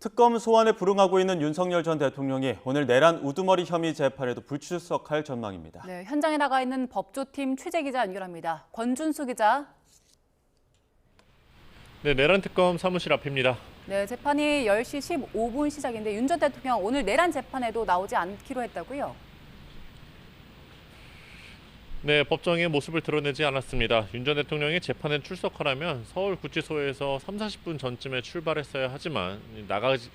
특검 소환에 불응하고 있는 윤석열 전 대통령이 오늘 내란 우두머리 혐의 재판에도 불출석할 전망입니다. 네, 현장에 나가 있는 법조팀 취재 기자 연결합니다. 권준수 기자. 네, 내란 특검 사무실 앞입니다. 네, 재판이 10시 15분 시작인데 윤 전 대통령 오늘 내란 재판에도 나오지 않기로 했다고요? 네, 법정의 모습을 드러내지 않았습니다. 윤 전 대통령이 재판에 출석하려면 서울구치소에서 30-40분 전쯤에 출발했어야 하지만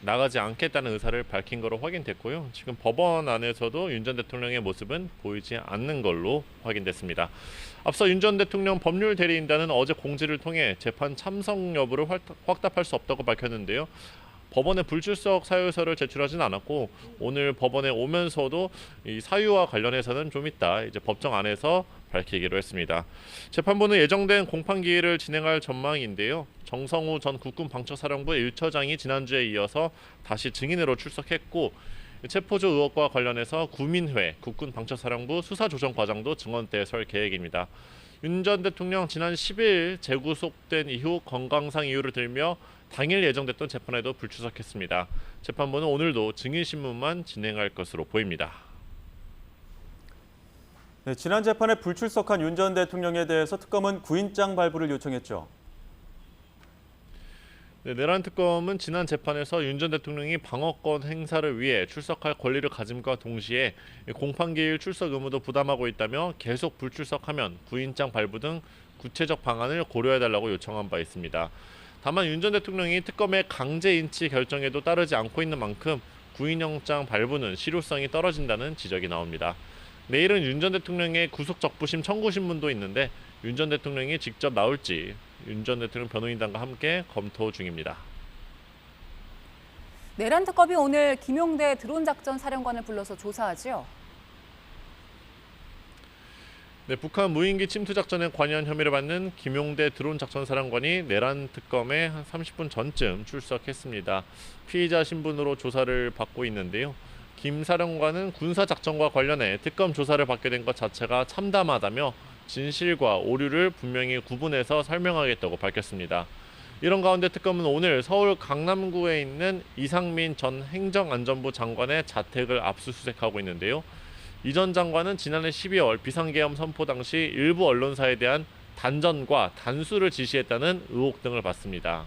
나가지 않겠다는 의사를 밝힌 것으로 확인됐고요. 지금 법원 안에서도 윤 전 대통령의 모습은 보이지 않는 걸로 확인됐습니다. 앞서 윤 전 대통령 법률 대리인단은 어제 공지를 통해 재판 참석 여부를 확답할 수 없다고 밝혔는데요. 법원에 불출석 사유서를 제출하진 않았고 오늘 법원에 오면서도 이 사유와 관련해서는 좀 이따 이제 법정 안에서 밝히기로 했습니다. 재판부는 예정된 공판기일을 진행할 전망인데요. 정성우 전 국군 방첩사령부 1처장이 지난주에 이어서 다시 증인으로 출석했고 체포조 의혹과 관련해서 구민회 국군 방첩사령부 수사조정과장도 증언대에 설 계획입니다. 윤 전 대통령 지난 10일 재구속된 이후 건강상 이유를 들며 당일 예정됐던 재판에도 불출석했습니다. 재판부는 오늘도 증인신문만 진행할 것으로 보입니다. 네, 지난 재판에 불출석한 윤 전 대통령에 대해서 특검은 구인장 발부를 요청했죠. 네, 내란 특검은 지난 재판에서 윤 전 대통령이 방어권 행사를 위해 출석할 권리를 가짐과 동시에 공판기일 출석 의무도 부담하고 있다며 계속 불출석하면 구인장 발부 등 구체적 방안을 고려해달라고 요청한 바 있습니다. 다만 윤 전 대통령이 특검의 강제 인치 결정에도 따르지 않고 있는 만큼 구인영장 발부는 실효성이 떨어진다는 지적이 나옵니다. 내일은 윤 전 대통령의 구속적부심 청구 신문도 있는데 윤 전 대통령이 직접 나올지 윤 전 대통령 변호인단과 함께 검토 중입니다. 내란 특검이 오늘 김용대 드론 작전 사령관을 불러서 조사하지요. 네, 북한 무인기 침투 작전에 관여한 혐의를 받는 김용대 드론 작전 사령관이 내란 특검에 한 30분 전쯤 출석했습니다. 피의자 신분으로 조사를 받고 있는데요. 김 사령관은 군사 작전과 관련해 특검 조사를 받게 된 것 자체가 참담하다며 진실과 오류를 분명히 구분해서 설명하겠다고 밝혔습니다. 이런 가운데 특검은 오늘 서울 강남구에 있는 이상민 전 행정안전부 장관의 자택을 압수수색하고 있는데요. 이 전 장관은 지난해 12월 비상계엄 선포 당시 일부 언론사에 대한 단전과 단수를 지시했다는 의혹 등을 받습니다.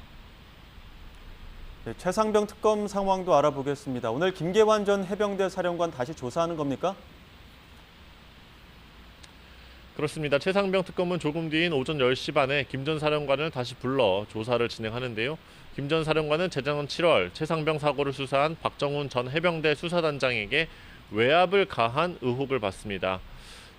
네, 최상병 특검 상황도 알아보겠습니다. 오늘 김계환 전 해병대 사령관 다시 조사하는 겁니까? 그렇습니다. 최상병 특검은 조금 뒤인 오전 10시 반에 김 전 사령관을 다시 불러 조사를 진행하는데요. 김 전 사령관은 재작년 7월 최상병 사고를 수사한 박정훈 전 해병대 수사단장에게 외압을 가한 의혹을 받습니다.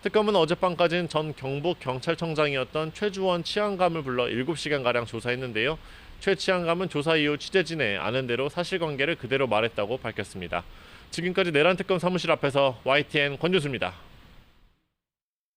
특검은 어젯밤까지는 전 경북경찰청장이었던 최주원 치안감을 불러 7시간가량 조사했는데요. 최 치안감은 조사 이후 취재진에 아는 대로 사실관계를 그대로 말했다고 밝혔습니다. 지금까지 내란 특검 사무실 앞에서 YTN 권준수입니다.